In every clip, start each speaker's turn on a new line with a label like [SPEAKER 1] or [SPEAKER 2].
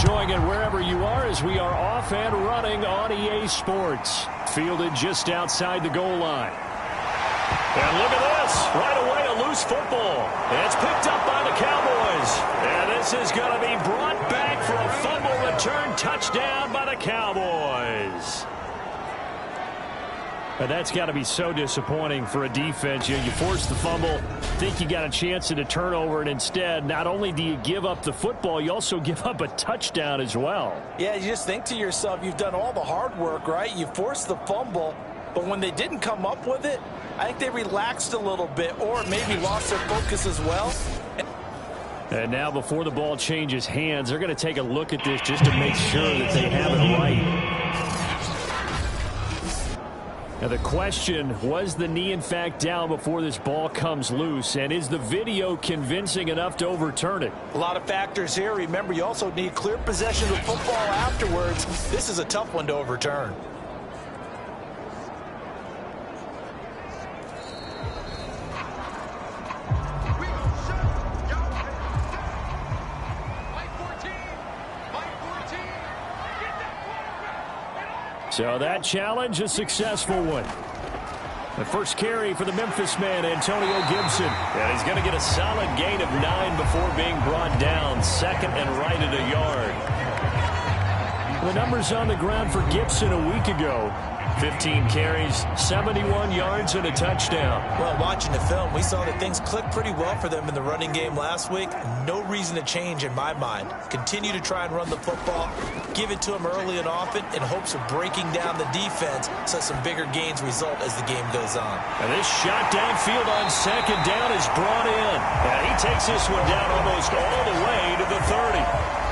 [SPEAKER 1] enjoying it wherever you are as we are off and running on EA Sports. Fielded just outside the goal line. And look at this. Right away, a loose football. It's picked up by the Cowboys. And this is going to be brought back for a fumble return touchdown by the Cowboys. And that's got to be so disappointing for a defense. You force the fumble, think you got a chance at a turnover, and instead, not only do you give up the football, you also give up a touchdown as well.
[SPEAKER 2] Yeah, you just think to yourself, you've done all the hard work, right? You forced the fumble, but when they didn't come up with it, I think they relaxed a little bit or maybe lost their focus as well.
[SPEAKER 1] And now before the ball changes hands, they're going to take a look at this just to make sure that they have it right. Now the question, was the knee in fact down before this ball comes loose? And is the video convincing enough to overturn it?
[SPEAKER 2] A lot of factors here. Remember, you also need clear possession of the football afterwards. This is a tough one to overturn.
[SPEAKER 1] So that challenge, a successful one. The first carry for the Memphis man, Antonio Gibson. And he's going to get a solid gain of 9 before being brought down. Second and right at a yard. The numbers on the ground for Gibson a week ago. 15 carries, 71 yards, and a touchdown.
[SPEAKER 2] Well, watching the film, we saw that things clicked pretty well for them in the running game last week. No reason to change in my mind. Continue to try and run the football, give it to them early and often in hopes of breaking down the defense so some bigger gains result as the game goes on.
[SPEAKER 1] And this shot downfield on second down is brought in. And he takes this one down almost all the way to the 30.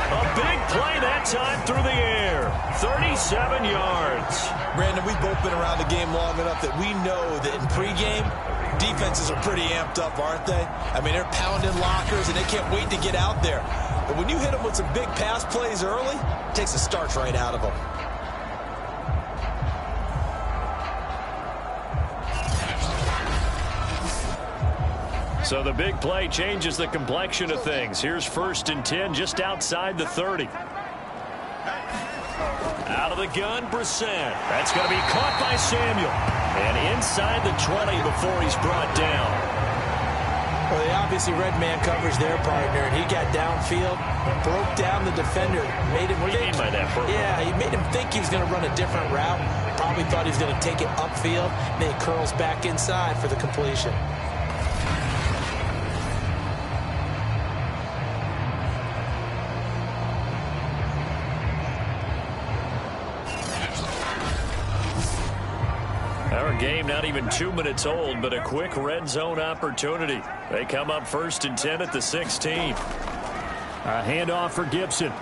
[SPEAKER 1] A big play that time through the air. 37 yards.
[SPEAKER 2] Brandon, we've both been around the game long enough that we know that in pregame, defenses are pretty amped up, aren't they? I mean, they're pounding lockers, and they can't wait to get out there. But when you hit them with some big pass plays early, it takes the starch right out of them.
[SPEAKER 1] So the big play changes the complexion of things. Here's 1st and 10 just outside the 30. Out of the gun, Brissett. That's going to be caught by Samuel. And inside the 20 before he's brought down.
[SPEAKER 2] Well, they obviously read man coverage their partner, and he got downfield, broke down the defender, made him
[SPEAKER 1] What do you mean by that, Bert?
[SPEAKER 2] Yeah, he made him think he was going to run a different route. Probably thought he was going to take it upfield. Then he curls back inside for the completion.
[SPEAKER 1] Our game not even 2 minutes old, but a quick red zone opportunity. They come up 1st and 10 at the 16. A handoff for Gibson.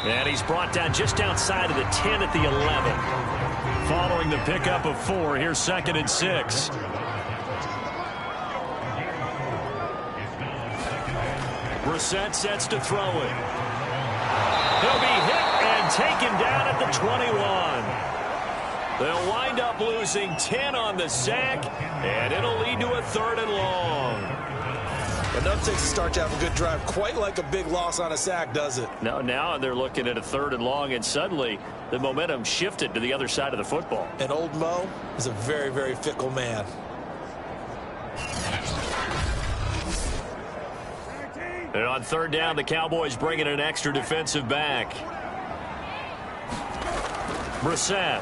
[SPEAKER 1] And he's brought down just outside of the 10 at the 11. Following the pickup of 4, here's 2nd and 6. Brissett sets to throw it. He'll be hit and taken down at the 21. They'll wind up losing 10 on the sack, and it'll lead to a 3rd and long.
[SPEAKER 2] But nothing takes a start to have a good drive quite like a big loss on a sack, does it?
[SPEAKER 1] No, now they're looking at a 3rd and long, and suddenly the momentum shifted to the other side of the football.
[SPEAKER 2] And old Mo is a very, very fickle man.
[SPEAKER 1] And on 3rd down, the Cowboys bring in an extra defensive back. Brissett.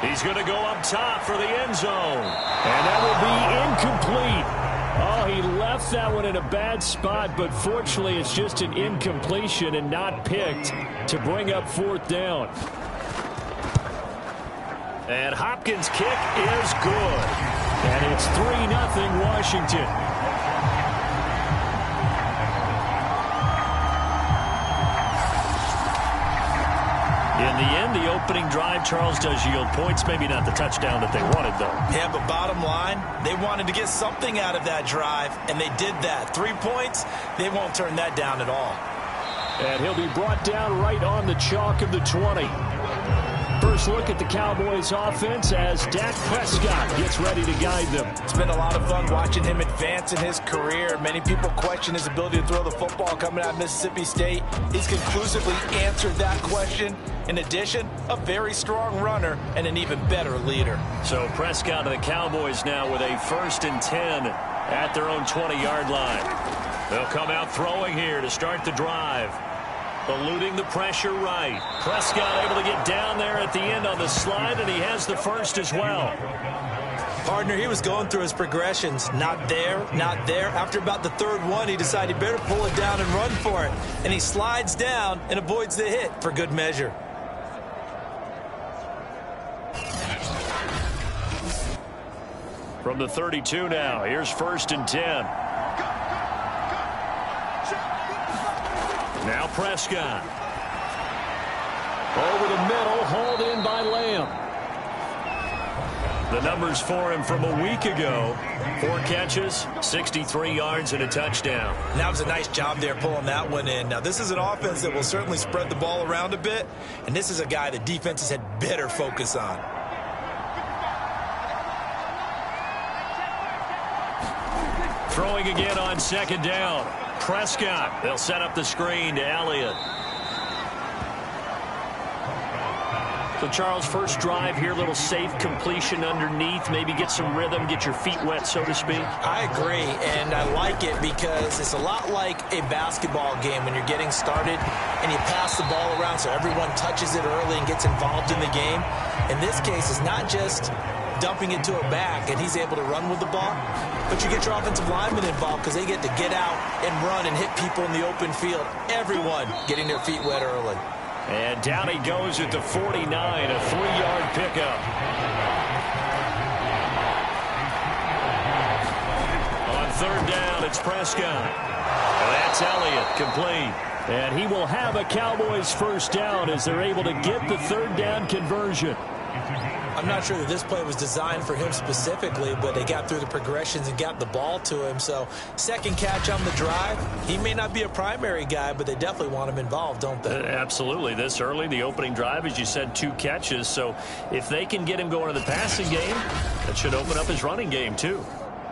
[SPEAKER 1] He's going to go up top for the end zone. And that will be incomplete. Oh, he left that one in a bad spot, but fortunately it's just an incompletion and not picked to bring up 4th down. And Hopkins' kick is good. And it's 3-0 Washington. In the end, the opening drive, Charles, does yield points. Maybe not the touchdown that they wanted, though.
[SPEAKER 2] Yeah, but bottom line, they wanted to get something out of that drive, and they did that. 3 points, they won't turn that down at all.
[SPEAKER 1] And he'll be brought down right on the chalk of the 20. first look at the Cowboys offense as Dak Prescott gets ready to guide them.
[SPEAKER 2] It's been a lot of fun watching him advance in his career. Many people question his ability to throw the football coming out of Mississippi State. He's conclusively answered that question. In addition, a very strong runner and an even better leader.
[SPEAKER 1] So Prescott and the Cowboys now with a 1st and 10 at their own 20-yard line. They'll come out throwing here to start the drive. Eluding the pressure right. Prescott able to get down there at the end on the slide, and he has the first as well.
[SPEAKER 2] Partner, he was going through his progressions. Not there, not there. After about the 3rd one, he decided he better pull it down and run for it. And he slides down and avoids the hit for good measure.
[SPEAKER 1] From the 32 now, here's 1st and 10. Now Prescott. Over the middle, hauled in by Lamb. The numbers for him from a week ago. 4 catches, 63 yards, and a touchdown.
[SPEAKER 2] That was a nice job there pulling that one in. Now, this is an offense that will certainly spread the ball around a bit, and this is a guy the defenses had better focus on.
[SPEAKER 1] Throwing again on 2nd down. Prescott. They'll set up the screen to Elliott. So, Charles, first drive here, little safe completion underneath, maybe get some rhythm, get your feet wet, so to speak.
[SPEAKER 2] I agree, and I like it because it's a lot like a basketball game when you're getting started and you pass the ball around so everyone touches it early and gets involved in the game. In this case, it's not just dumping it to a back and he's able to run with the ball, but you get your offensive linemen involved because they get to get out and run and hit people in the open field. Everyone getting their feet wet early.
[SPEAKER 1] And down he goes at the 49, a 3-yard pickup. On 3rd down, it's Prescott. And that's Elliott, complete. And he will have a Cowboys 1st down as they're able to get the 3rd down conversion.
[SPEAKER 2] I'm not sure that this play was designed for him specifically, but they got through the progressions and got the ball to him. So 2nd catch on the drive. He may not be a primary guy, but they definitely want him involved, don't they?
[SPEAKER 1] Absolutely. This early, the opening drive, as you said, 2 catches. So if they can get him going to the passing game, that should open up his running game too.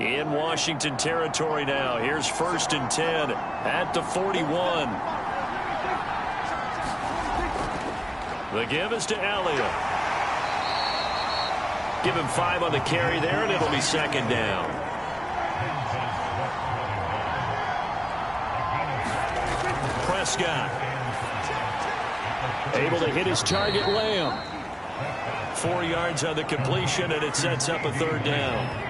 [SPEAKER 1] In Washington territory now. Here's 1st and 10 at the 41. The give is to Elliott. Give him 5 on the carry there, and it'll be 2nd down. Prescott. Able to hit his target, Lamb. 4 yards on the completion, and it sets up a 3rd down.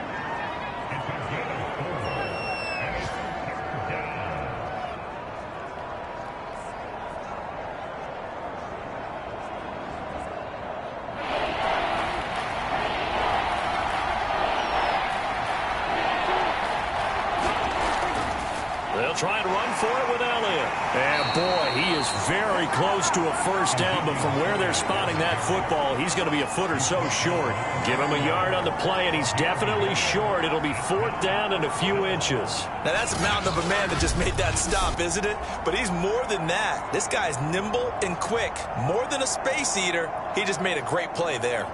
[SPEAKER 1] Try and run for it with Elliott. And boy, he is very close to a 1st down, but from where they're spotting that football, he's going to be a foot or so short. Give him a yard on the play, and he's definitely short. It'll be 4th down and a few inches.
[SPEAKER 2] Now, that's a mountain of a man that just made that stop, isn't it? But he's more than that. This guy's nimble and quick. More than a space eater, he just made a great play there.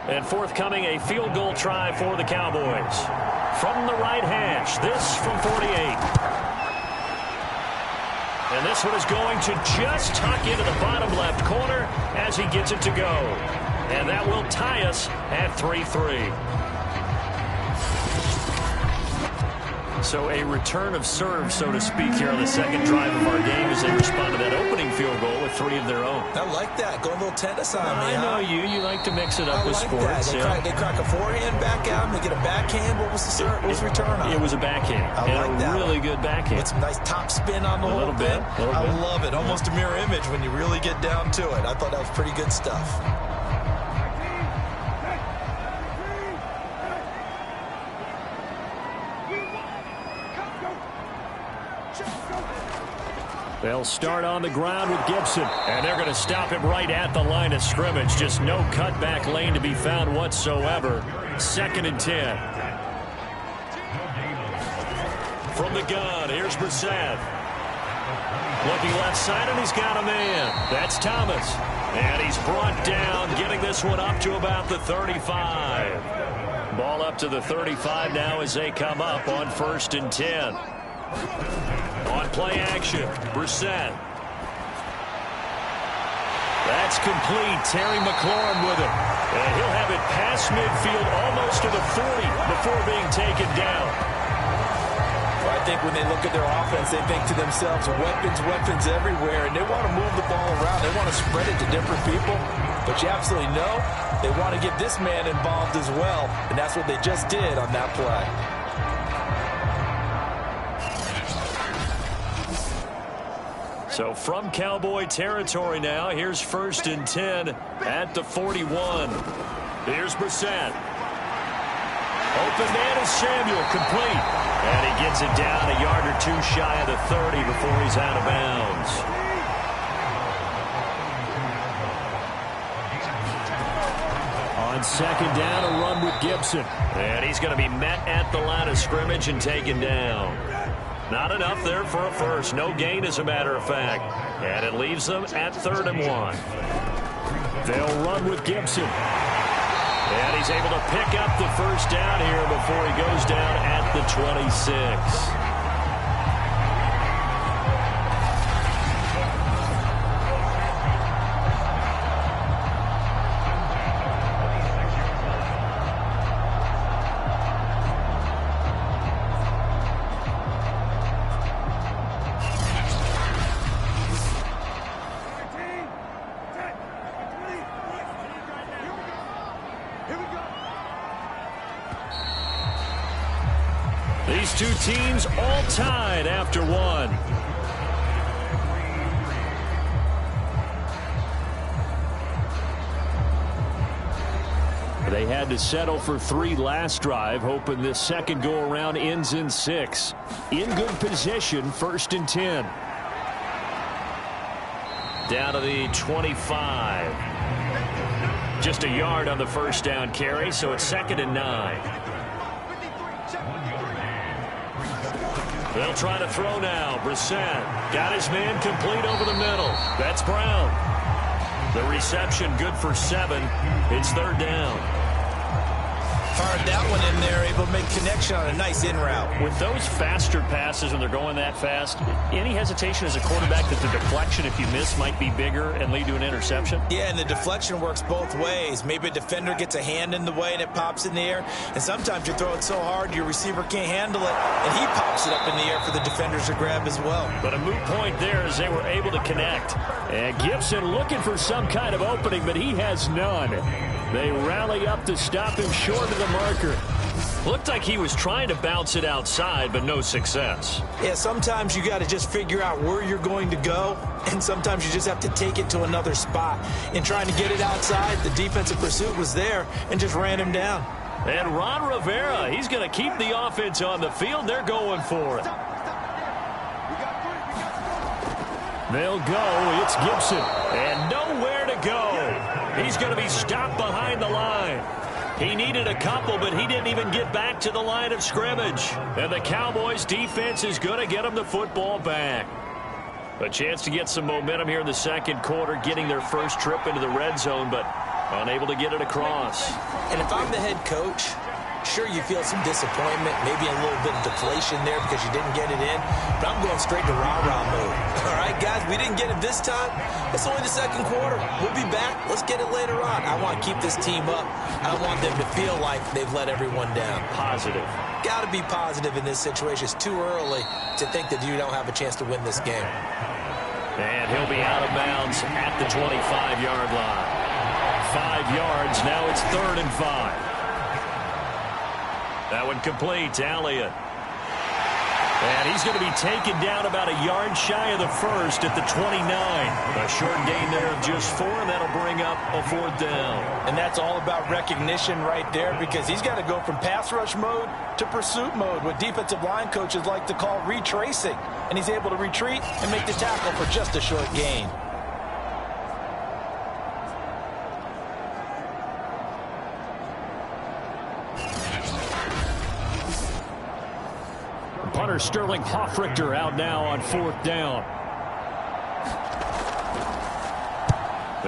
[SPEAKER 1] And forthcoming, a field goal try for the Cowboys. From the right hash, this from 48. And this one is going to just tuck into the bottom left corner as he gets it to go. And that will tie us at 3-3. So a return of serve, so to speak, here on the 2nd drive of our game as they respond to that opening field goal with 3 of their own.
[SPEAKER 2] I like that. Go a little tennis on me.
[SPEAKER 1] I know you. You like to mix it up with sports.
[SPEAKER 2] They crack a forehand back out, and they get a backhand. What was the serve? What was the return on?
[SPEAKER 1] It was a backhand.
[SPEAKER 2] I like that.
[SPEAKER 1] Really good backhand.
[SPEAKER 2] With some nice top spin on the whole thing. I love it. Almost a mirror image when you really get down to it. I thought that was pretty good stuff.
[SPEAKER 1] They'll start on the ground with Gibson, and they're going to stop him right at the line of scrimmage. Just no cutback lane to be found whatsoever. 2nd and 10. From the gun, here's Brissett. Looking left side, and he's got a man. That's Thomas. And he's brought down, getting this one up to about the 35. Ball up to the 35 now as they come up on 1st and 10. On play action, Brissett. That's complete. Terry McLaurin with it. And he'll have it past midfield almost to the 40 before being taken down.
[SPEAKER 2] Well, I think when they look at their offense, they think to themselves, weapons everywhere, and they want to move the ball around. They want to spread it to different people. But you absolutely know they want to get this man involved as well, and that's what they just did on that play.
[SPEAKER 1] So from Cowboy territory now, here's 1st and 10 at the 41. Here's Brissett. Open man is Samuel, complete. And he gets it down a yard or two shy of the 30 before he's out of bounds. On 2nd down, a run with Gibson. And he's going to be met at the line of scrimmage and taken down. Not enough there for a first. No gain, as a matter of fact. And it leaves them at 3rd and 1. They'll run with Gibson. And he's able to pick up the first down here before he goes down at the 26. These two teams all tied after one. They had to settle for 3 last drive, hoping this second go-around ends in 6. In good position, 1st and 10. Down to the 25. Just a yard on the first down carry, so it's 2nd and 9. They'll try to throw now. Brissett got his man complete over the middle. That's Brown. The reception good for 7. It's 3rd down.
[SPEAKER 2] Fired that one in there, able to make connection on a nice in route.
[SPEAKER 1] With those faster passes when they're going that fast, any hesitation as a quarterback that the deflection, if you miss, might be bigger and lead to an interception?
[SPEAKER 2] Yeah, and the deflection works both ways. Maybe a defender gets a hand in the way and it pops in the air. And sometimes you throw it so hard your receiver can't handle it, and he pops it up in the air for the defenders to grab as well.
[SPEAKER 1] But a moot point there as they were able to connect. And Gibson looking for some kind of opening, but he has none. They rally up to stop him short of the marker. Looked like he was trying to bounce it outside, but no success.
[SPEAKER 2] Yeah, sometimes you got to just figure out where you're going to go, and sometimes you just have to take it to another spot. In trying to get it outside, the defensive pursuit was there and just ran him down.
[SPEAKER 1] And Ron Rivera, he's going to keep the offense on the field. They're going for it. They'll go. It's Gibson. And nowhere to go. He's going to be stopped behind the line. He needed a couple, but he didn't even get back to the line of scrimmage. And the Cowboys' defense is going to get him the football back. A chance to get some momentum here in the second quarter, getting their first trip into the red zone, but unable to get it across.
[SPEAKER 2] And if I'm the head coach, sure, you feel some disappointment, maybe a little bit of deflation there because you didn't get it in, but I'm going straight to rah-rah mode. All right, guys, we didn't get it this time. It's only the second quarter. We'll be back. Let's get it later on. I want to keep this team up. I don't want them to feel like they've let everyone down.
[SPEAKER 1] Positive.
[SPEAKER 2] Got to be positive in this situation. It's too early to think that you don't have a chance to win this game.
[SPEAKER 1] And he'll be out of bounds at the 25-yard line. 5 yards. Now it's 3rd and 5. That one complete to Elliott. And he's going to be taken down about a yard shy of the first at the 29. A short gain there of just 4, and that'll bring up a 4th down.
[SPEAKER 2] And that's all about recognition right there, because he's got to go from pass rush mode to pursuit mode, what defensive line coaches like to call retracing. And he's able to retreat and make the tackle for just a short gain.
[SPEAKER 1] Punter Sterling Hoffrichter out now on 4th down.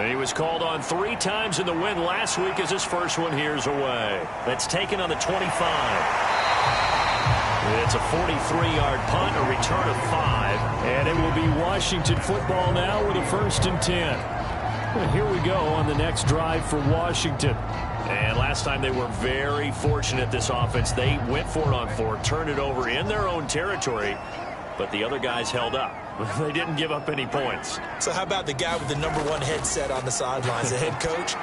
[SPEAKER 1] He was called on 3 times in the win last week as his first one here's away. That's taken on the 25. It's a 43-yard punt, a return of 5. And it will be Washington football now with a 1st and 10. Well, here we go on the next drive for Washington. And last time they were very fortunate, this offense. They went for it on 4, turned it over in their own territory, but the other guys held up. They didn't give up any points.
[SPEAKER 2] So how about the guy with the #1 headset on the sidelines, the head coach?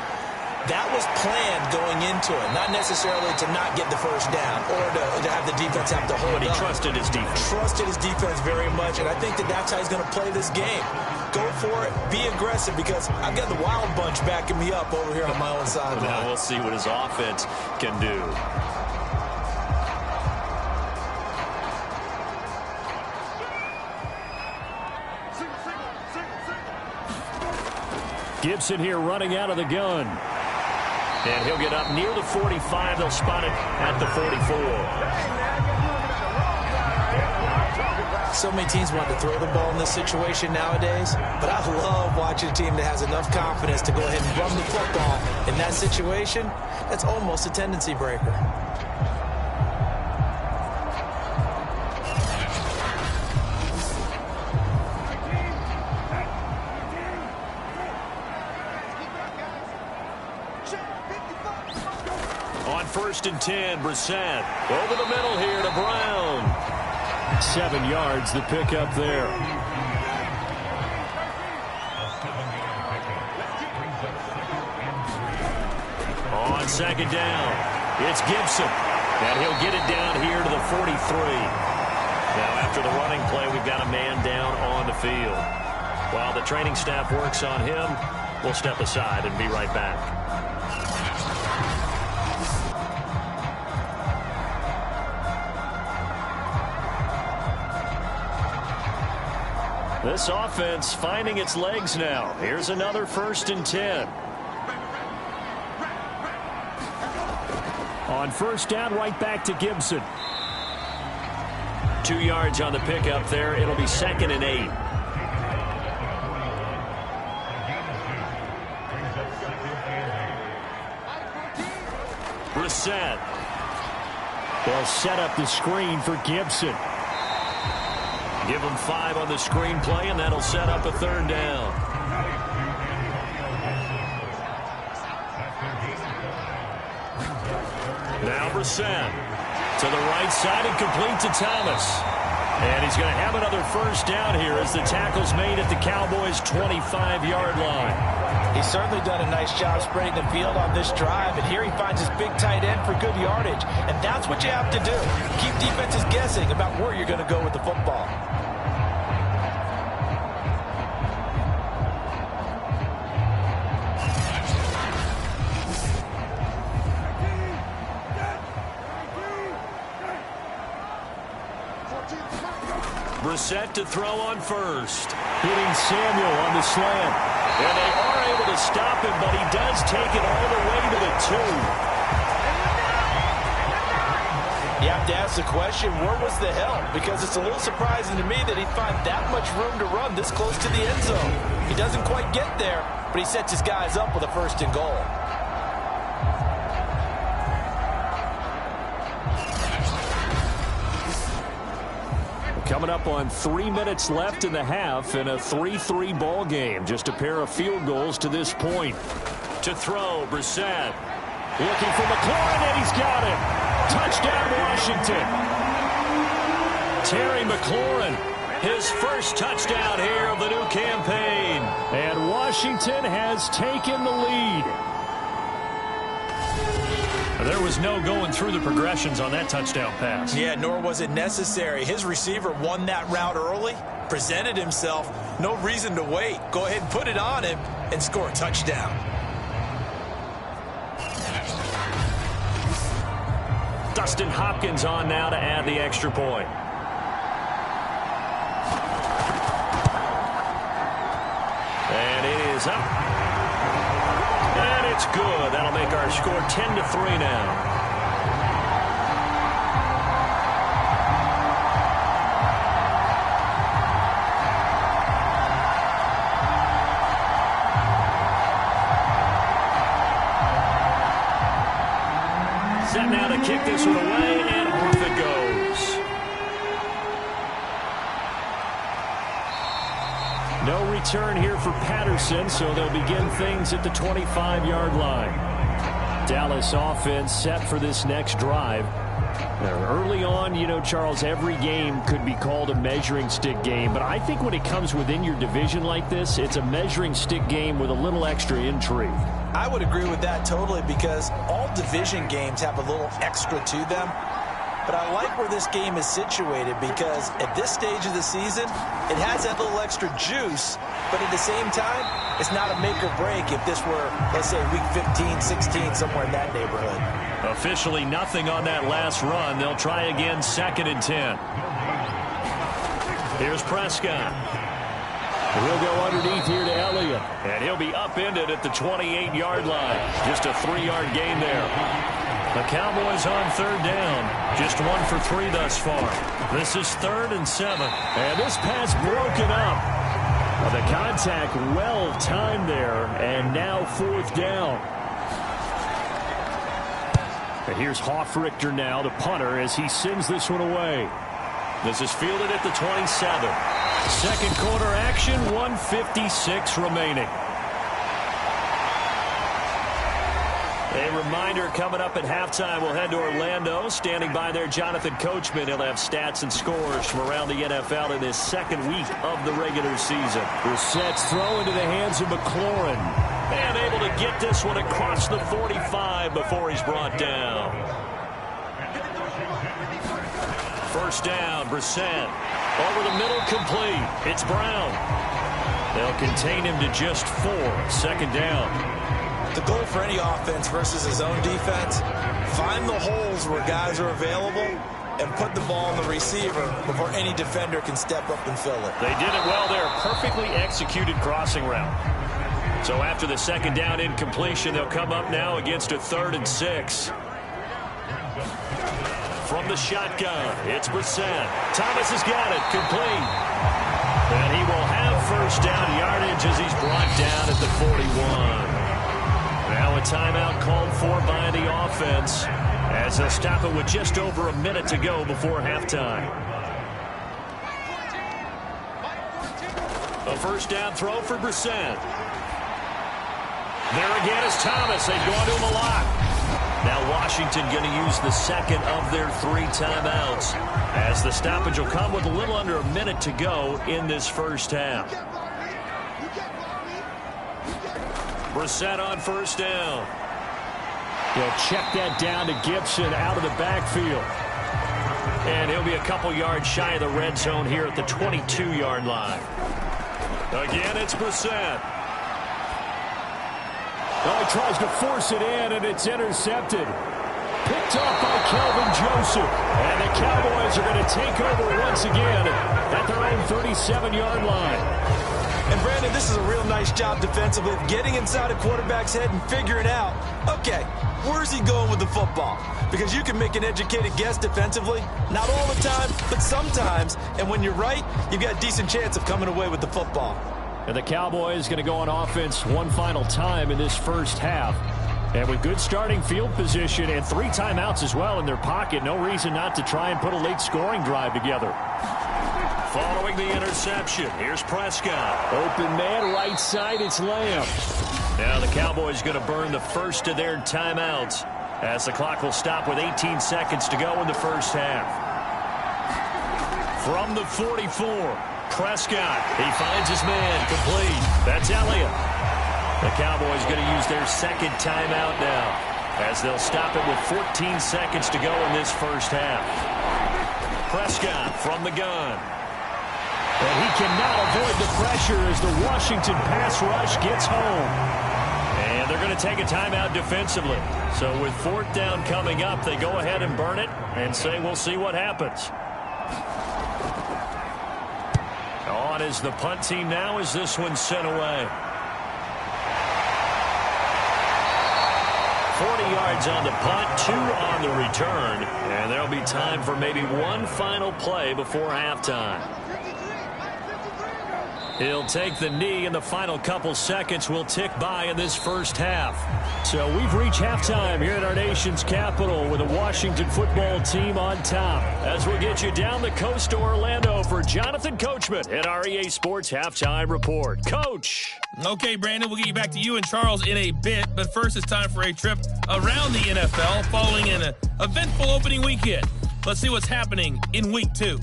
[SPEAKER 2] That was planned going into it, not necessarily to not get the first down or to have the defense have to hold
[SPEAKER 1] up. But he trusted his defense.
[SPEAKER 2] Trusted his defense very much, and I think that that's how he's going to play this game. Go for it, be aggressive, because I've got the Wild Bunch backing me up over here on my own sideline.
[SPEAKER 1] Now we'll see what his offense can do. Gibson here running out of the gun. And he'll get up near the 45. They'll spot it at the 44.
[SPEAKER 2] So many teams want to throw the ball in this situation nowadays, but I love watching a team that has enough confidence to go ahead and run the football. In that situation, that's almost a tendency breaker.
[SPEAKER 1] On 1st and 10, Brissett over the middle here to Brown. 7 yards, the pickup there. On 2nd down, it's Gibson. And he'll get it down here to the 43. Now, after the running play, we've got a man down on the field. While the training staff works on him, we'll step aside and be right back. This offense finding its legs now. Here's another 1st and 10. On 1st down, right back to Gibson. 2 yards on the pickup there. It'll be 2nd and 8. Brissett. They'll set up the screen for Gibson. Give them 5 on the screen play, and that'll set up a 3rd down. Now Brissett to the right side and complete to Thomas. And he's going to have another 1st down here as the tackle's made at the Cowboys' 25-yard line.
[SPEAKER 2] He's certainly done a nice job spreading the field on this drive, and here he finds his big tight end for good yardage. And that's what you have to do. Keep defenses guessing about where you're going to go with the football.
[SPEAKER 1] Brissett to throw on 1st. Hitting Samuel on the slant. And they are able to stop him, but he does take it all the way to the 2.
[SPEAKER 2] You have to ask the question, where was the help? Because it's a little surprising to me that he'd find that much room to run this close to the end zone. He doesn't quite get there, but he sets his guys up with a 1st and goal.
[SPEAKER 1] Coming up on 3 minutes left in the half in a 3-3 ball game. Just a pair of field goals to this point. To throw, Brissett. Looking for McLaurin, and he's got it. Touchdown, Washington. Terry McLaurin, his 1st touchdown here of the new campaign. And Washington has taken the lead. There was no going through the progressions on that touchdown pass.
[SPEAKER 2] Yeah, nor was it necessary. His receiver won that route early, presented himself. No reason to wait. Go ahead and put it on him and score a touchdown.
[SPEAKER 1] Dustin Hopkins on now to add the extra point. And it is up. And it's good. That'll make our score 10-3 now. No return here for Patterson, so they'll begin things at the 25-yard line. Dallas offense set for this next drive. Now, early on, you know, Charles, every game could be called a measuring stick game, but I think when it comes within your division like this, it's a measuring stick game with a little extra intrigue.
[SPEAKER 2] I would agree with that totally, because all division games have a little extra to them. But I like where this game is situated, because at this stage of the season, it has that little extra juice, but at the same time, it's not a make or break if this were, let's say, week 15, 16, somewhere in that neighborhood.
[SPEAKER 1] Officially nothing on that last run. They'll try again, 2nd and 10. Here's Prescott. He'll go underneath here to Elliott, and he'll be upended at the 28-yard line. Just a 3-yard gain there. The Cowboys on 3rd down. Just 1 for 3 thus far. This is 3rd and 7. And this pass broken up. Well, the contact well timed there, and now 4th down. And here's Hofrichter now, the punter, as he sends this one away. This is fielded at the 27. Second quarter action, 1:56 remaining. A reminder, coming up at halftime, we'll head to Orlando. Standing by there, Jonathan Coachman. He'll have stats and scores from around the NFL in his 2nd week of the regular season. Brissett's throw into the hands of McLaurin. And able to get this one across the 45 before he's brought down. First down, Brissett. Over the middle, complete. It's Brown. They'll contain him to just 4. 2nd down.
[SPEAKER 2] The goal for any offense versus his own defense, find the holes where guys are available and put the ball on the receiver before any defender can step up and fill it.
[SPEAKER 1] They did it well there. Perfectly executed crossing route. So after the 2nd down incompletion, they'll come up now against a 3rd and 6. From the shotgun, it's Brissett. Thomas has got it, complete. And he will have first down yardage as he's brought down at the 41. Now a timeout called for by the offense as they'll stop it with just over a minute to go before halftime. A first down throw for Brissett. There again is Thomas. They've gone to him a lot. Now Washington going to use the 2nd of their 3 timeouts as the stoppage will come with a little under a minute to go in this first half. Brissett on first down. He'll check that down to Gibson out of the backfield. And he'll be a couple yards shy of the red zone here at the 22-yard line. Again, it's Brissett. Oh, he tries to force it in, and it's intercepted. Picked off by Kelvin Joseph. And the Cowboys are going to take over once again at their own 37-yard line.
[SPEAKER 2] And, Brandon, this is a real nice job defensively of getting inside a quarterback's head and figuring out, okay, where's he going with the football? Because you can make an educated guess defensively, not all the time, but sometimes. And when you're right, you've got a decent chance of coming away with the football.
[SPEAKER 1] And the Cowboys going to go on offense one final time in this first half. And with good starting field position and 3 timeouts as well in their pocket, no reason not to try and put a late scoring drive together. Following the interception, here's Prescott. Open man, right side, it's Lamb. Now the Cowboys going to burn the first of their timeouts as the clock will stop with 18 seconds to go in the first half. From the 44, Prescott. He finds his man, complete. That's Elliott. The Cowboys going to use their 2nd timeout now as they'll stop it with 14 seconds to go in this first half. Prescott from the gun. And he cannot avoid the pressure as the Washington pass rush gets home. And they're going to take a timeout defensively. So with 4th down coming up, they go ahead and burn it and say we'll see what happens. On is the punt team now as this one's sent away. 40 yards on the punt, 2 on the return. And there'll be time for maybe one final play before halftime. He'll take the knee, and the final couple seconds will tick by in this first half. So we've reached halftime here at our nation's capital with the Washington football team on top. As we'll get you down the coast to Orlando for Jonathan Coachman at our EA Sports Halftime Report. Coach.
[SPEAKER 3] Okay, Brandon, we'll get you back to you and Charles in a bit, but first it's time for a trip around the NFL following an eventful opening weekend. Let's see what's happening in Week 2.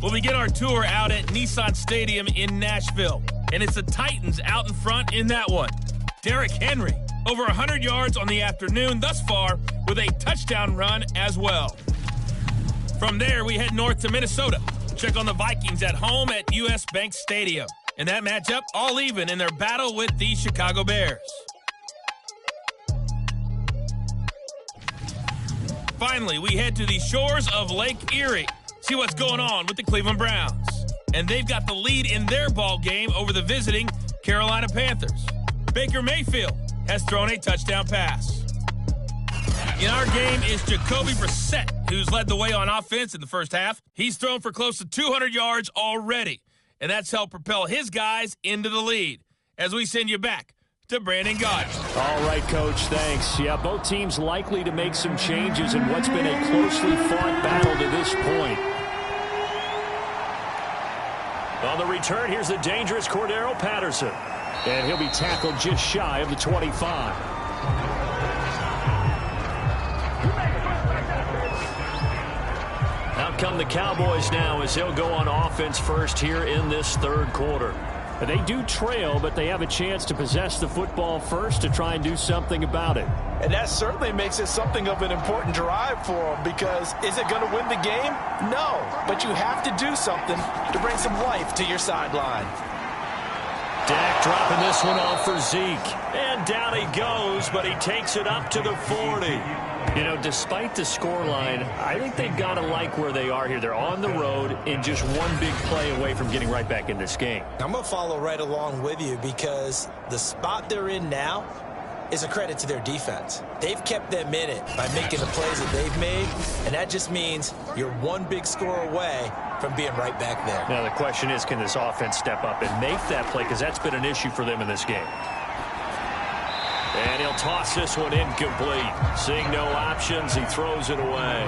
[SPEAKER 3] We'll begin our tour out at Nissan Stadium in Nashville, and it's the Titans out in front in that one. Derrick Henry, over 100 yards on the afternoon thus far with a touchdown run as well. From there, we head north to Minnesota. Check on the Vikings at home at US Bank Stadium. In that matchup, all even in their battle with the Chicago Bears. Finally, we head to the shores of Lake Erie. See what's going on with the Cleveland Browns. And they've got the lead in their ball game over the visiting Carolina Panthers. Baker Mayfield has thrown a touchdown pass. In our game is Jacoby Brissett, who's led the way on offense in the first half. He's thrown for close to 200 yards already, and that's helped propel his guys into the lead. As we send you back to Brandon Gott.
[SPEAKER 1] All right, Coach, thanks. Yeah, both teams likely to make some changes in what's been a closely fought battle to this point. On the return, here's the dangerous Cordero Patterson. And he'll be tackled just shy of the 25. Out come the Cowboys now as they'll go on offense first here in this third quarter. They do trail, but they have a chance to possess the football first to try and do something about it.
[SPEAKER 2] And that certainly makes it something of an important drive for them, because is it going to win the game? No, but you have to do something to bring some life to your sideline.
[SPEAKER 1] Dak dropping this one off for Zeke. And down he goes, but he takes it up to the 40. You know, despite the scoreline, I think they've got to like where they are here. They're on the road and just one big play away from getting right back in this game.
[SPEAKER 2] I'm going to follow right along with you, because the spot they're in now is a credit to their defense. They've kept them in it by making the plays that they've made, and that just means you're one big score away from being right back there.
[SPEAKER 1] Now the question is, can this offense step up and make that play, because that's been an issue for them in this game. And he'll toss this one incomplete. Seeing no options, he throws it away.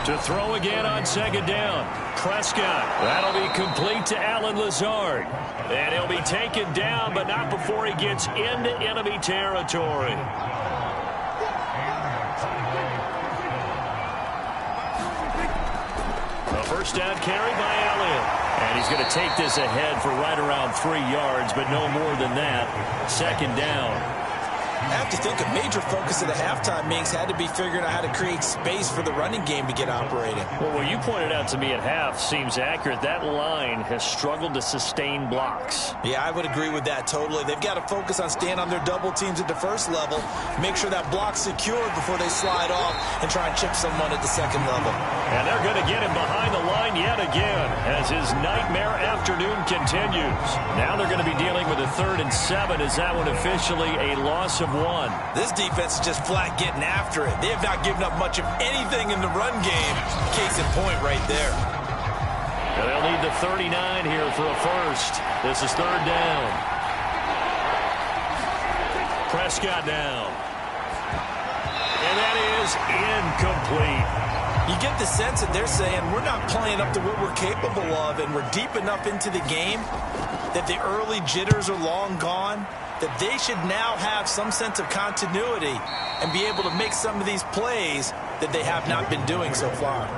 [SPEAKER 1] To throw again on second down. Prescott. That'll be complete to Allen Lazard. And he'll be taken down, but not before he gets into enemy territory. A first down carry by Elliott. And he's going to take this ahead for right around 3 yards, but no more than that. Second down.
[SPEAKER 2] I have to think a major focus of the halftime meetings had to be figuring out how to create space for the running game to get operating.
[SPEAKER 1] Well, what you pointed out to me at half seems accurate. That line has struggled to sustain blocks.
[SPEAKER 2] Yeah, I would agree with that totally. They've got to focus on staying on their double teams at the first level, make sure that block's secured before they slide off and try and chip someone at the second level.
[SPEAKER 1] And they're going to get him behind the line yet again as his nightmare afternoon continues. Now they're going to be dealing with a 3rd and 7 as that one officially a loss of 1.
[SPEAKER 2] This defense is just flat getting after it. They have not given up much of anything in the run game. Case in point right there.
[SPEAKER 1] And they'll need the 39 here for a first. This is 3rd down. Prescott down. And that is incomplete.
[SPEAKER 2] You get the sense that they're saying we're not playing up to what we're capable of, and we're deep enough into the game that the early jitters are long gone, that they should now have some sense of continuity and be able to make some of these plays that they have not been doing so far.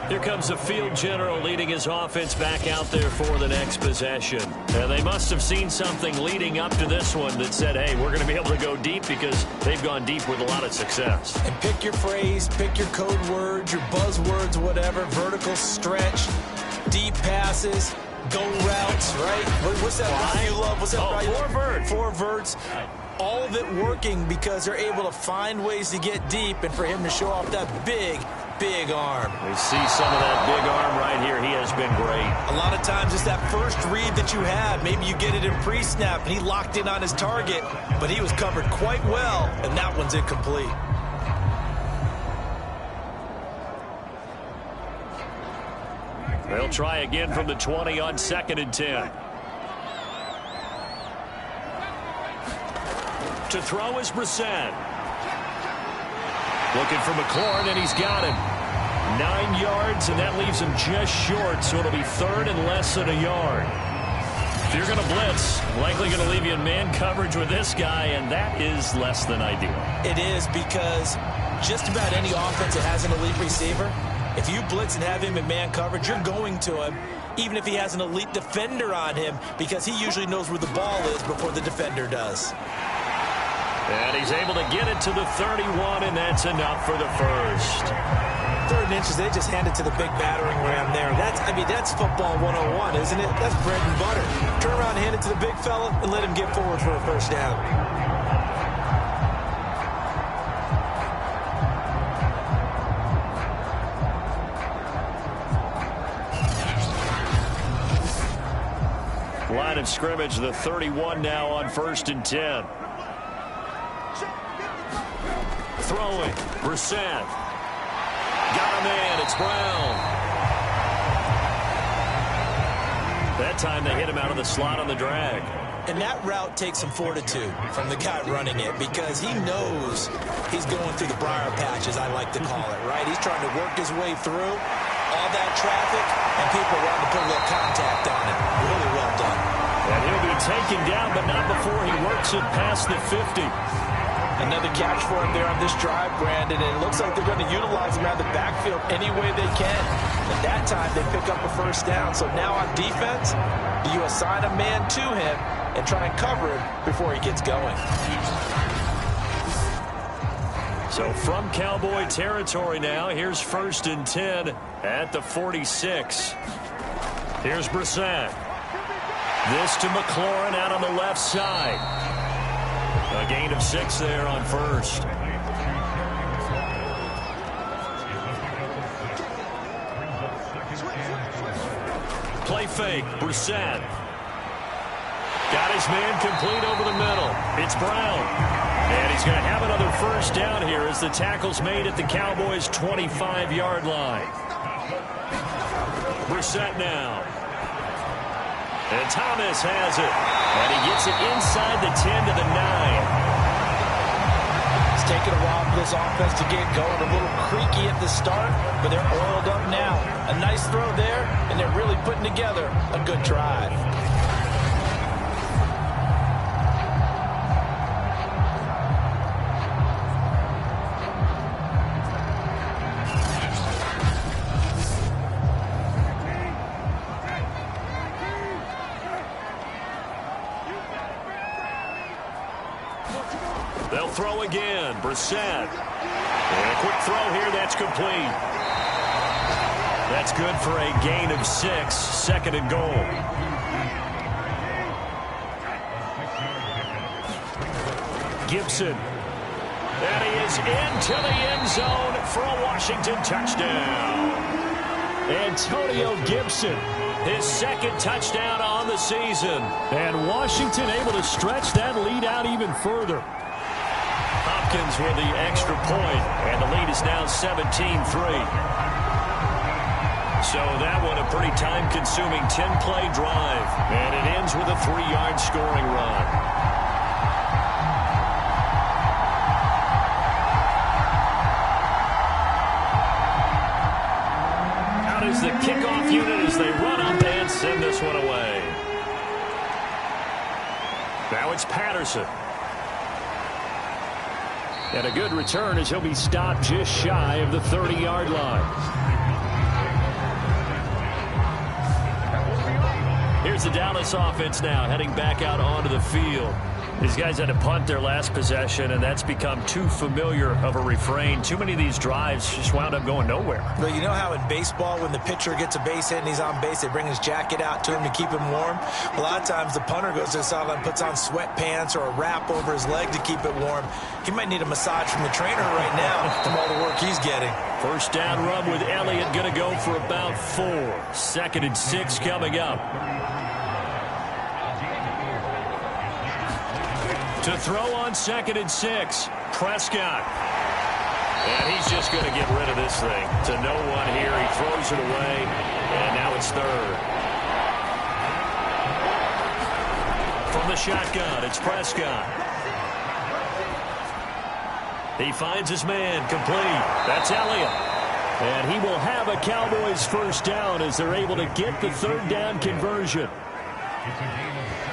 [SPEAKER 1] Here comes the field general leading his offense back out there for the next possession. And they must have seen something leading up to this one that said, hey, we're going to be able to go deep, because they've gone deep with a lot of success.
[SPEAKER 2] And pick your phrase, pick your code words, your buzzwords, whatever, vertical stretch, deep passes, go routes, right? What's that route you love? What's that route you love?
[SPEAKER 1] 4 verts.
[SPEAKER 2] 4 verts. All of it working because they're able to find ways to get deep, and for him to show off that big arm.
[SPEAKER 1] We see some of that big arm right here. He has been great.
[SPEAKER 2] A lot of times it's that first read that you had. Maybe you get it in pre-snap, and he locked in on his target, but he was covered quite well, and that one's incomplete.
[SPEAKER 1] They'll try again from the 20 on 2nd and 10. To throw is Brissett. Looking for McLaurin, and he's got him. 9 yards, and that leaves him just short, so it'll be 3rd and less than a yard. If you're going to blitz, likely going to leave you in man coverage with this guy, and that is less than ideal.
[SPEAKER 2] It is, because just about any offense that has an elite receiver, if you blitz and have him in man coverage, you're going to him, even if he has an elite defender on him, because he usually knows where the ball is before the defender does.
[SPEAKER 1] And he's able to get it to the 31, and that's enough for the first.
[SPEAKER 2] 3rd and inches, they just hand it to the big battering ram there. That's football 101, isn't it? That's bread and butter. Turn around and hand it to the big fella and let him get forward for a first down.
[SPEAKER 1] Line of scrimmage, the 31 now on 1st and 10. Throwing, Brissett. Got a man, it's Brown. That time they hit him out of the slot on the drag.
[SPEAKER 2] And that route takes some fortitude from the guy running it, because he knows he's going through the briar patch, as I like to call it, right? He's trying to work his way through all that traffic, and people want to put a little contact on it. Really well done.
[SPEAKER 1] And he'll be taken down, but not before he works it past the 50.
[SPEAKER 2] Another catch for him there on this drive, Brandon, and it looks like they're going to utilize him out of the backfield any way they can. And that time they pick up a first down. So now on defense, do you assign a man to him and try and cover him before he gets going?
[SPEAKER 1] So from Cowboy territory now, here's 1st and 10 at the 46. Here's Brissett. This to McLaurin out on the left side. A gain of 6 there on 1st. Play fake, Brissett. Got his man complete over the middle. It's Brown. And he's going to have another first down here as the tackle's made at the Cowboys' 25-yard line. Brissett now. And Thomas has it. And he gets it inside the 10 to the 9.
[SPEAKER 2] It's taken a while for this offense to get going. A little creaky at the start, but they're oiled up now. A nice throw there, and they're really putting together a good drive.
[SPEAKER 1] They'll throw again. Brissett. And a quick throw here. That's complete. That's good for a gain of 6. 2nd and goal. Gibson. And he is into the end zone for a Washington touchdown. Antonio Gibson, his 2nd touchdown on the season. And Washington able to stretch that lead out even further. Hopkins with the extra point, and the lead is now 17-3. So that one a pretty time-consuming 10-play drive, and it ends with a 3-yard scoring run. Out is the kickoff unit as they run up and send this one away. Now it's Patterson. And a good return as he'll be stopped just shy of the 30-yard line. Here's the Dallas offense now heading back out onto the field. These guys had to punt their last possession, and that's become too familiar of a refrain. Too many of these drives just wound up going nowhere.
[SPEAKER 2] But you know how in baseball, when the pitcher gets a base hit and he's on base, they bring his jacket out to him to keep him warm? A lot of times the punter goes to the sideline, puts on sweatpants or a wrap over his leg to keep it warm. He might need a massage from the trainer right now from all the work he's getting.
[SPEAKER 1] First down run with Elliott going to go for about 4. 2nd and 6 coming up. To throw on 2nd and 6, Prescott. And he's just going to get rid of this thing. To no one here. He throws it away. And now it's third. From the shotgun, it's Prescott. He finds his man complete. That's Elliott. And he will have a Cowboys first down as they're able to get the third down conversion.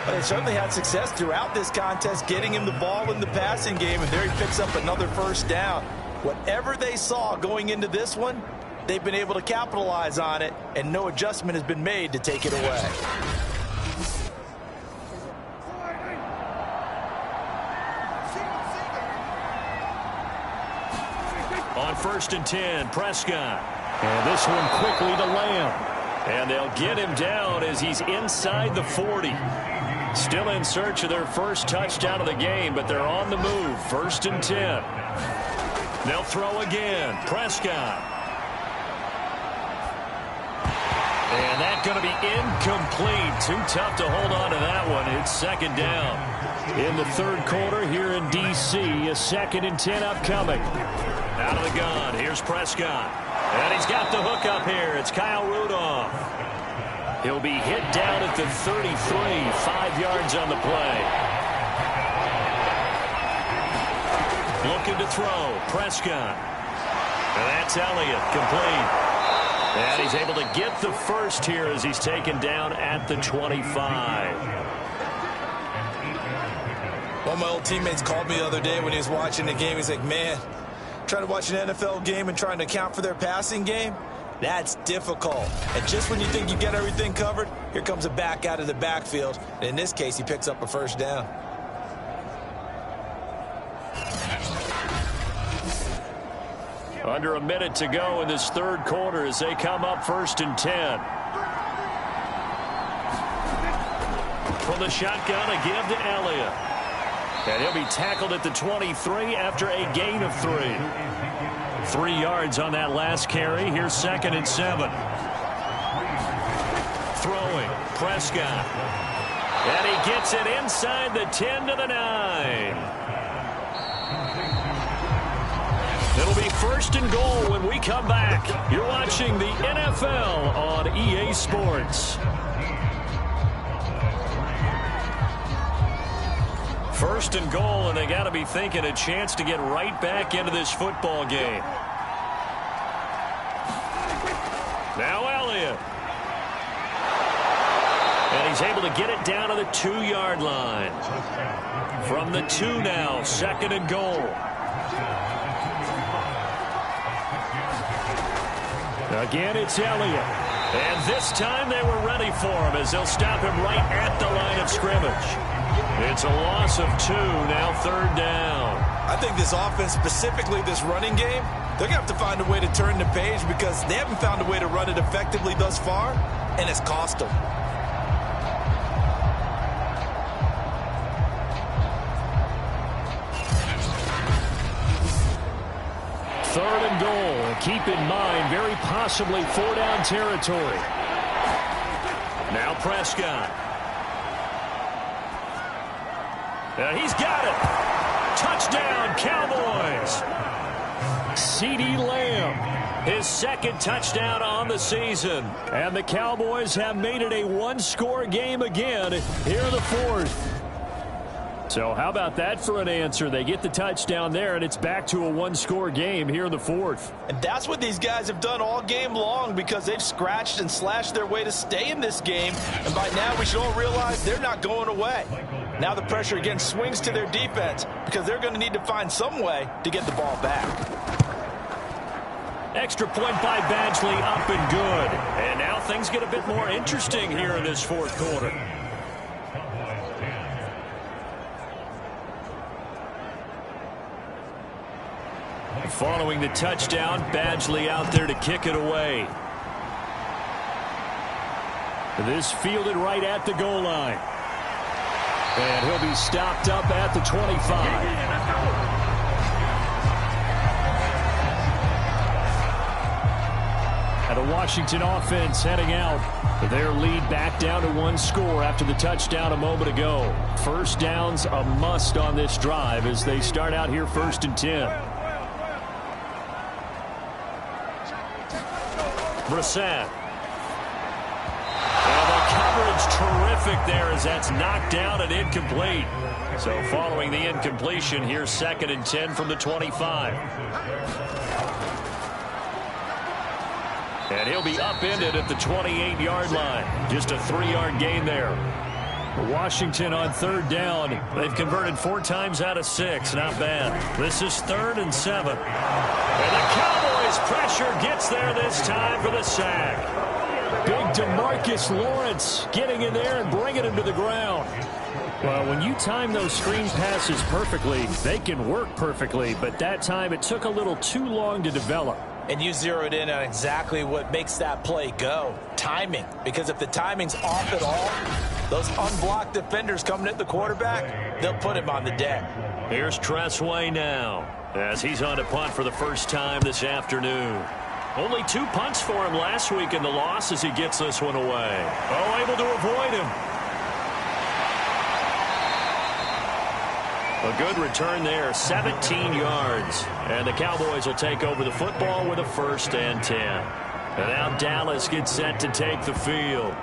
[SPEAKER 2] They certainly had success throughout this contest, getting him the ball in the passing game, and there he picks up another first down. Whatever they saw going into this one, they've been able to capitalize on it, and no adjustment has been made to take it away.
[SPEAKER 1] On 1st and 10, Prescott. And this one quickly to Lamb. And they'll get him down as he's inside the 40. Still in search of their first touchdown of the game, but they're on the move. 1st and 10. They'll throw again. Prescott. And that's going to be incomplete. Too tough to hold on to that one. It's 2nd down. In the 3rd quarter here in D.C., a 2nd and 10 upcoming. Out of the gun, here's Prescott. And he's got the hook up here. It's Kyle Rudolph. He'll be hit down at the 33, 5 yards on the play. Looking to throw, Prescott. And that's Elliott, complete. And he's able to get the first here as he's taken down at the 25.
[SPEAKER 2] One of my old teammates called me the other day when he was watching the game. He's like, man, trying to watch an NFL game and trying to account for their passing game, that's difficult. And just when you think you get everything covered, here comes a back out of the backfield. And in this case, he picks up a first down.
[SPEAKER 1] Under a minute to go in this 3rd quarter as they come up 1st and 10. From the shotgun, a give to Elliott. And he'll be tackled at the 23 after a gain of 3. 3 yards on that last carry. Here's 2nd and 7. Throwing, Prescott. And he gets it inside the 10 to the 9. It'll be 1st and goal when we come back. You're watching the NFL on EA Sports. 1st and goal, and they got to be thinking a chance to get right back into this football game. Now Elliott. And he's able to get it down to the 2-yard line. From the 2 now, 2nd and goal. Again, it's Elliott. And this time they were ready for him as they'll stop him right at the line of scrimmage. It's a loss of 2, now 3rd down.
[SPEAKER 2] I think this offense, specifically this running game, they're going to have to find a way to turn the page because they haven't found a way to run it effectively thus far, and it's cost them.
[SPEAKER 1] Third and goal. Keep in mind, very possibly 4-down territory. Now Prescott. He's got it. Touchdown, Cowboys. CeeDee Lamb, his 2nd touchdown on the season. And the Cowboys have made it a 1-score game again here in the 4th. So how about that for an answer? They get the touchdown there, and it's back to a 1-score game here in the 4th.
[SPEAKER 2] And that's what these guys have done all game long because they've scratched and slashed their way to stay in this game. And by now we should all realize they're not going away. Now the pressure again swings to their defense because they're going to need to find some way to get the ball back.
[SPEAKER 1] Extra point by Badgley, up and good. And now things get a bit more interesting here in this 4th quarter. Following the touchdown, Badgley out there to kick it away. This fielded right at the goal line. And he'll be stopped up at the 25. And the Washington offense heading out. Their lead back down to 1 score after the touchdown a moment ago. First downs a must on this drive as they start out here 1st and 10. Brissett. And the coverage terrific there as that's knocked down and incomplete. So following the incompletion, here's 2nd and 10 from the 25. And he'll be upended at the 28-yard line. Just a 3-yard gain there. Washington on 3rd down. They've converted 4 times out of 6. Not bad. This is 3rd and 7. And the Cowboys pressure gets there this time for the sack. Big DeMarcus Lawrence getting in there and bringing him to the ground. Well, when you time those screen passes perfectly, they can work perfectly. But that time it took a little too long to develop.
[SPEAKER 2] And you zeroed in on exactly what makes that play go. Timing. Because if the timing's off at all, those unblocked defenders coming at the quarterback, they'll put him on the deck.
[SPEAKER 1] Here's Tressway now as he's on to punt for the first time this afternoon. Only 2 punts for him last week in the loss as he gets this one away. Oh, able to avoid him. A good return there, 17 yards. And the Cowboys will take over the football with a 1st and 10. And now Dallas gets set to take the field.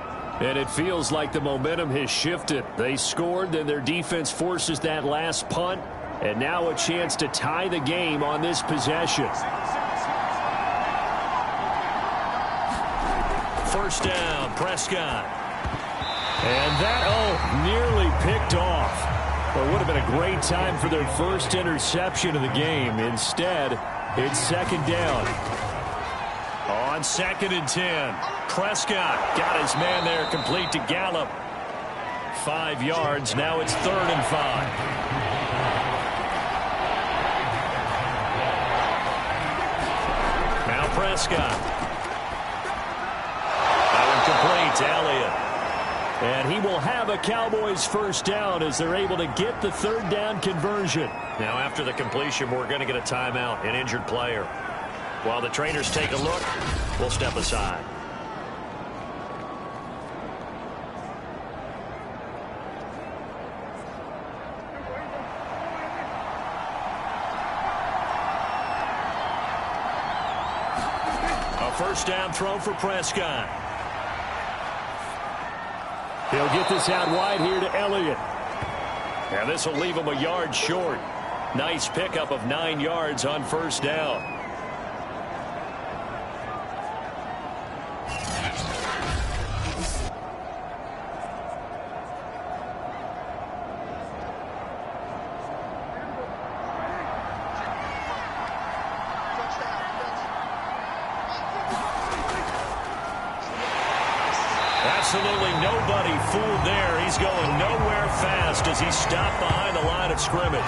[SPEAKER 1] And it feels like the momentum has shifted. They scored, then their defense forces that last punt. And now a chance to tie the game on this possession. 1st down, Prescott. And that, nearly picked off. Well, it would have been a great time for their first interception of the game. Instead, it's 2nd down. On 2nd and 10, Prescott got his man there complete to Gallup. 5 yards. Now it's 3rd and 5. Now Prescott. That one complete to Elliott. And he will have a Cowboys 1st down as they're able to get the 3rd down conversion. Now after the completion, we're going to get a timeout, an injured player. While the trainers take a look, we'll step aside. A 1st down throw for Prescott. He'll get this out wide here to Elliott. And this will leave him a yard short. Nice pickup of 9 yards on 1st down. Absolutely nobody fooled there. He's going nowhere fast as he's stopped behind the line of scrimmage.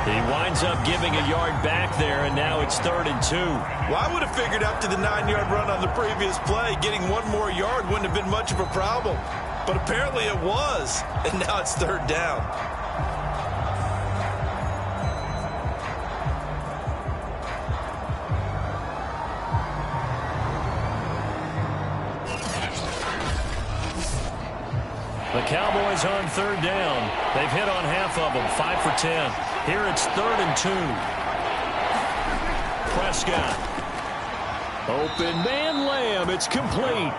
[SPEAKER 1] He winds up giving a yard back there, and now it's 3rd and 2.
[SPEAKER 2] Well, I would have figured after the 9-yard run on the previous play, getting 1 more yard wouldn't have been much of a problem. But apparently it was, and now it's 3rd down.
[SPEAKER 1] The Cowboys on 3rd down. They've hit on half of them, 5 for 10. Here it's 3rd and 2. Prescott. Open man Lamb. It's complete.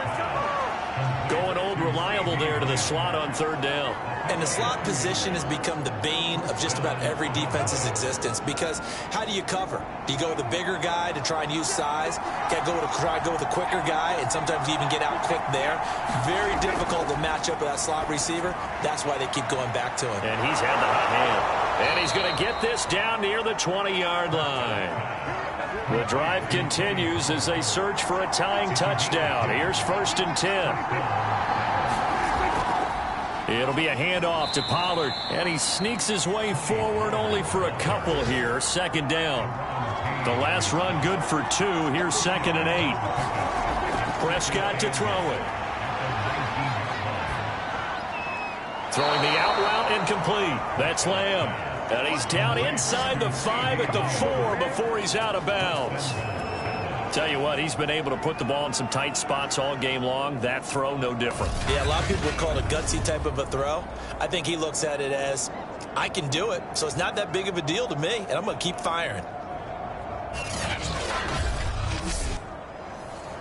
[SPEAKER 1] Going old reliable there to the slot on 3rd down.
[SPEAKER 2] And the slot position has become the bane of just about every defense's existence because how do you cover? Do you go with a bigger guy to try and use size? Got to try to go with a quicker guy, and sometimes you even get out quick there. Very difficult to match up with that slot receiver. That's why they keep going back to him.
[SPEAKER 1] And he's had the hot hand. And he's going to get this down near the 20-yard line. The drive continues as they search for a tying touchdown. Here's 1st and 10. It'll be a handoff to Pollard, and he sneaks his way forward only for a couple here. 2nd down. The last run good for 2. Here's 2nd and 8. Prescott to throw it. Throwing the out route incomplete. That's Lamb. And he's down inside the 5 at the 4 before he's out of bounds. Tell you what, he's been able to put the ball in some tight spots all game long. That throw, no different.
[SPEAKER 2] Yeah, a lot of people would call it a gutsy type of a throw. I think he looks at it as, I can do it, so it's not that big of a deal to me, and I'm going to keep firing.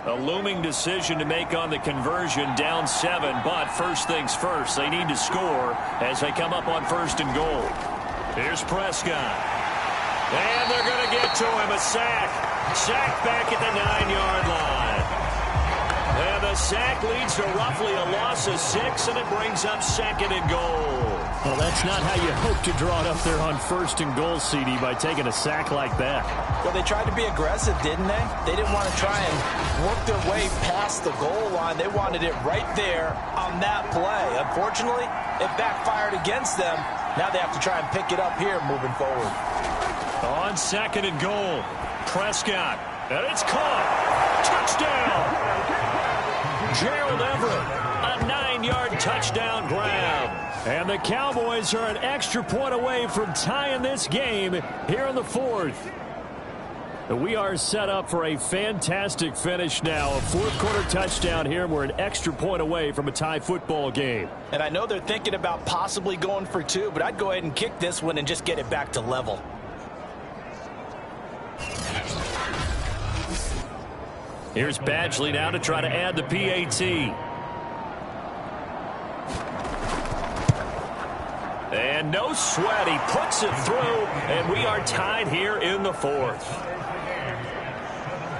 [SPEAKER 1] A looming decision to make on the conversion, down 7, but first things first, they need to score as they come up on 1st and goal. Here's Prescott. And they're going to get to him, a sack. Sack back at the 9-yard line. And the sack leads to roughly a loss of 6, and it brings up 2nd and goal.
[SPEAKER 4] Well, that's not how you hope to draw it up there on 1st and goal, CD, by taking a sack like that.
[SPEAKER 2] Well, they tried to be aggressive, didn't they? They didn't want to try and work their way past the goal line. They wanted it right there on that play. Unfortunately, it backfired against them. Now they have to try and pick it up here moving forward.
[SPEAKER 1] On 2nd and goal, Prescott. And it's caught. Touchdown. Gerald Everett, a 9-yard touchdown grab. And the Cowboys are an extra point away from tying this game here in the 4th. We are set up for a fantastic finish now. A 4th-quarter touchdown here, and we're an extra point away from a tie football game.
[SPEAKER 2] And I know they're thinking about possibly going for 2, but I'd go ahead and kick this one and just get it back to level.
[SPEAKER 1] Here's Badgley now to try to add the PAT. And no sweat. He puts it through, and we are tied here in the 4th.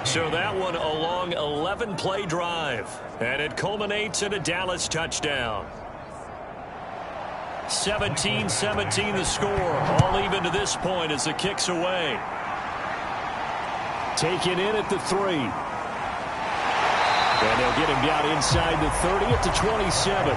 [SPEAKER 1] So that one a long 11-play drive, and it culminates in a Dallas touchdown. 17-17 the score, all even to this point as the kick's away.
[SPEAKER 4] Taken in at the 3. And they'll get him down inside the 30 at the 27.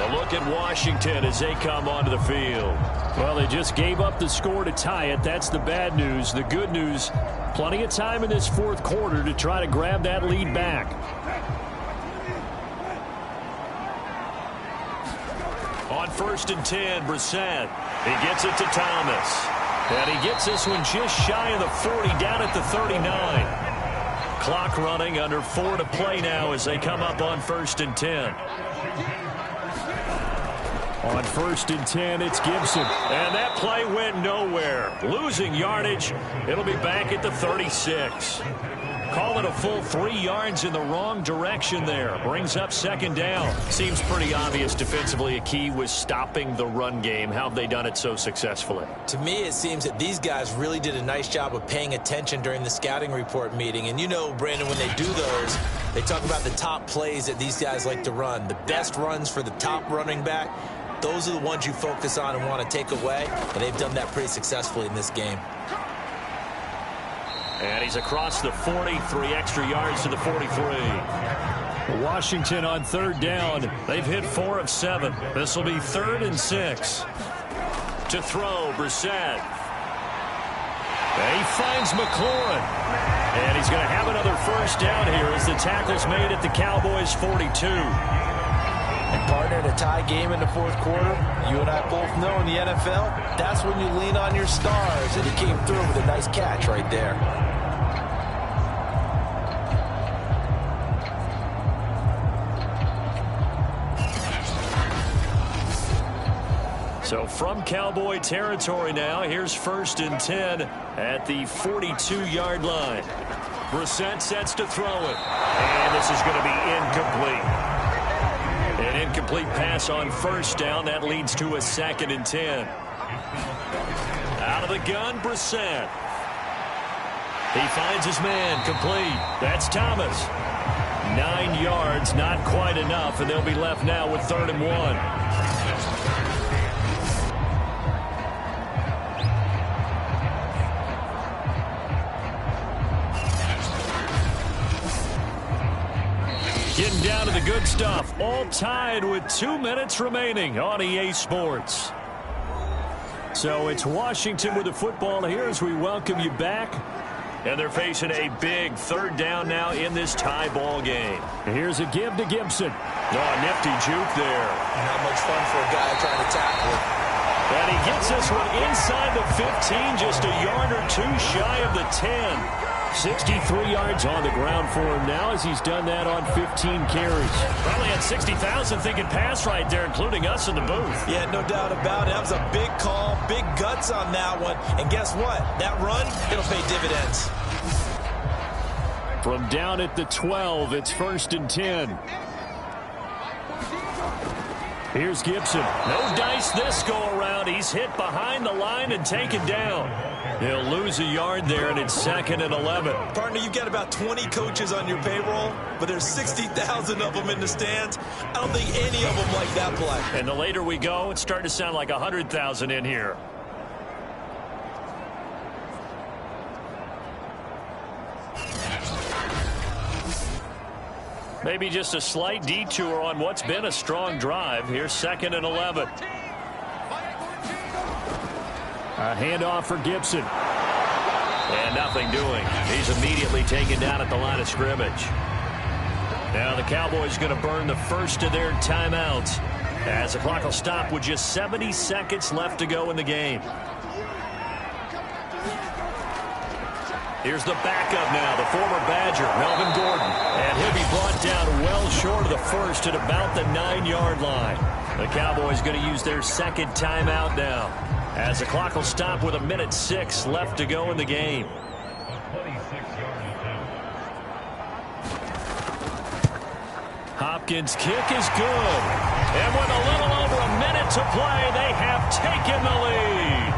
[SPEAKER 1] A look at Washington as they come onto the field.
[SPEAKER 4] Well, they just gave up the score to tie it. That's the bad news. The good news, plenty of time in this 4th quarter to try to grab that lead back.
[SPEAKER 1] On 1st and 10, Brissett. He gets it to Thomas. And he gets this one just shy of the 40, down at the 39. Clock running, under 4 to play now as they come up on 1st and 10.
[SPEAKER 4] On 1st and 10, it's Gibson.
[SPEAKER 1] And that play went nowhere. Losing yardage. It'll be back at the 36. Call it a full 3 yards in the wrong direction there. Brings up 2nd down. Seems pretty obvious defensively a key was stopping the run game. How have they done it so successfully?
[SPEAKER 2] To me, it seems that these guys really did a nice job of paying attention during the scouting report meeting. And you know, Brandon, when they do those, they talk about the top plays that these guys like to run. The best runs for the top running back. Those are the ones you focus on and want to take away. And they've done that pretty successfully in this game.
[SPEAKER 1] And he's across the 40, 3 extra yards to the 43.
[SPEAKER 4] Washington on 3rd down.
[SPEAKER 1] They've hit 4 of 7. This will be 3rd and 6. To throw, Brissett. And he finds McLaurin. And he's going to have another 1st down here as the tackle's made at the Cowboys' 42.
[SPEAKER 2] And partner, in a tie game in the 4th quarter, you and I both know in the NFL, that's when you lean on your stars. And he came through with a nice catch right there.
[SPEAKER 1] So from Cowboy territory now, here's 1st and 10 at the 42-yard line. Brissett sets to throw it. And this is going to be incomplete. An incomplete pass on 1st down. That leads to a 2nd and 10. Out of the gun, Brissett. He finds his man, complete. That's Thomas. 9 yards, not quite enough, and they'll be left now with 3rd and 1. Getting down to the good stuff. All tied with 2 minutes remaining on EA Sports. So it's Washington with the football here as we welcome you back. And they're facing a big 3rd down now in this tie ball game.
[SPEAKER 4] Here's a give to Gibson.
[SPEAKER 1] Oh, nifty juke there.
[SPEAKER 2] Not much fun for a guy trying to tackle.
[SPEAKER 1] And he gets this one inside the 15, just a yard or 2 shy of the 10.
[SPEAKER 4] 63 yards on the ground for him now as he's done that on 15 carries.
[SPEAKER 1] Probably had 60,000 thinking pass right there, including us in the booth.
[SPEAKER 2] Yeah, no doubt about it. That was a big call, big guts on that one. And guess what? That run, it'll pay dividends.
[SPEAKER 4] From down at the 12, it's 1st and 10. Here's Gibson.
[SPEAKER 1] No dice this go-around. He's hit behind the line and taken down.
[SPEAKER 4] He'll lose a yard there, and it's 2nd and 11.
[SPEAKER 2] Partner, you've got about 20 coaches on your payroll, but there's 60,000 of them in the stands. I don't think any of them like that play.
[SPEAKER 1] And the later we go, it's starting to sound like 100,000 in here. Maybe just a slight detour on what's been a strong drive. Here's 2nd and 11.
[SPEAKER 4] A handoff for Gibson.
[SPEAKER 1] And nothing doing. He's immediately taken down at the line of scrimmage. Now the Cowboys going to burn the first of their timeouts as the clock will stop with just 70 seconds left to go in the game. Here's the backup now, the former Badger, Melvin Gordon. And he'll be brought down well short of the first at about the 9-yard line. The Cowboys going to use their second timeout now as the clock will stop with 1:06 left to go in the game.
[SPEAKER 4] Hopkins' kick is good. And with a little over a minute to play, they have taken the lead.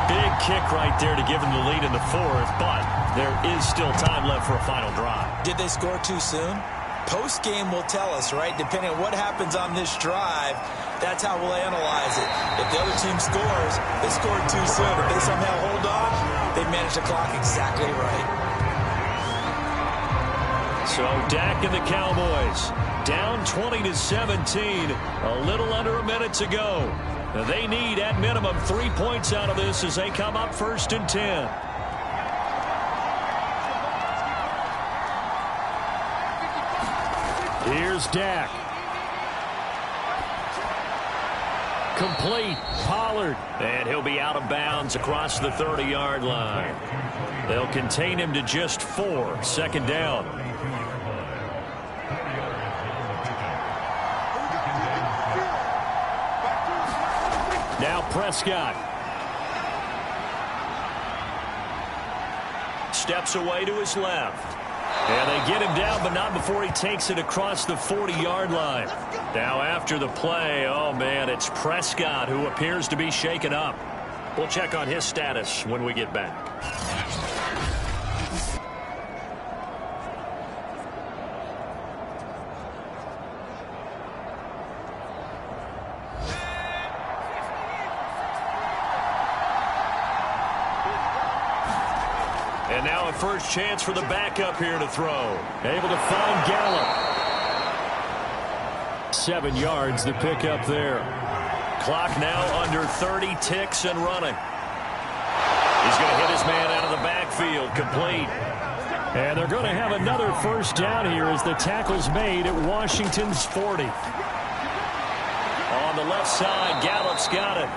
[SPEAKER 1] Big kick right there to give them the lead in the 4th, but there is still time left for a final drive.
[SPEAKER 2] Did they score too soon? Post-game will tell us, right? Depending on what happens on this drive, that's how we'll analyze it. If the other team scores, they scored too soon. If they somehow hold on, they managed the clock exactly right.
[SPEAKER 1] So Dak and the Cowboys down 20-17, a little under a minute to go. They need, at minimum, 3 points out of this as they come up 1st and 10.
[SPEAKER 4] Here's Dak. Complete. Pollard.
[SPEAKER 1] And he'll be out of bounds across the 30-yard line. They'll contain him to just 4. 2nd down.
[SPEAKER 4] Now Prescott.
[SPEAKER 1] Steps away to his left. And they get him down, but not before he takes it across the 40-yard line. Now after the play, oh man, it's Prescott who appears to be shaken up. We'll check on his status when we get back. And now a first chance for the backup here to throw.
[SPEAKER 4] Able to find Gallup. 7 yards, the pickup there.
[SPEAKER 1] Clock now under 30 ticks and running. He's going to hit his man out of the backfield, complete.
[SPEAKER 4] And they're going to have another first down here as the tackle's made at Washington's 40.
[SPEAKER 1] On the left side, Gallup's got it.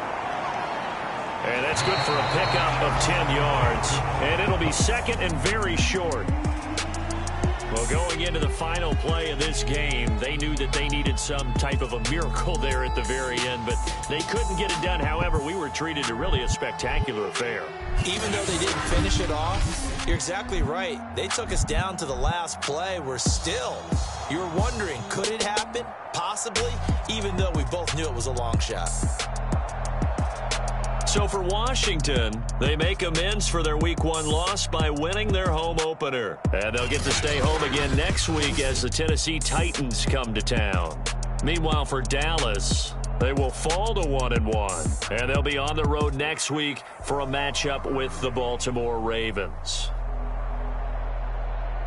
[SPEAKER 1] And that's good for a pickup of 10 yards. And it'll be 2nd and very short. Well, going into the final play of this game, they knew that they needed some type of a miracle there at the very end, but they couldn't get it done. However, we were treated to really a spectacular affair.
[SPEAKER 2] Even though they didn't finish it off, you're exactly right. They took us down to the last play. We're still, you were wondering, could it happen? Possibly, even though we both knew it was a long shot.
[SPEAKER 1] So for Washington, they make amends for their Week 1 loss by winning their home opener. And they'll get to stay home again next week as the Tennessee Titans come to town. Meanwhile, for Dallas, they will fall to 1-1. And they'll be on the road next week for a matchup with the Baltimore Ravens.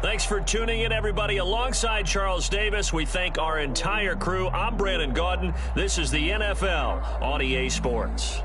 [SPEAKER 1] Thanks for tuning in, everybody. Alongside Charles Davis, we thank our entire crew. I'm Brandon Gaudin. This is the NFL on EA Sports.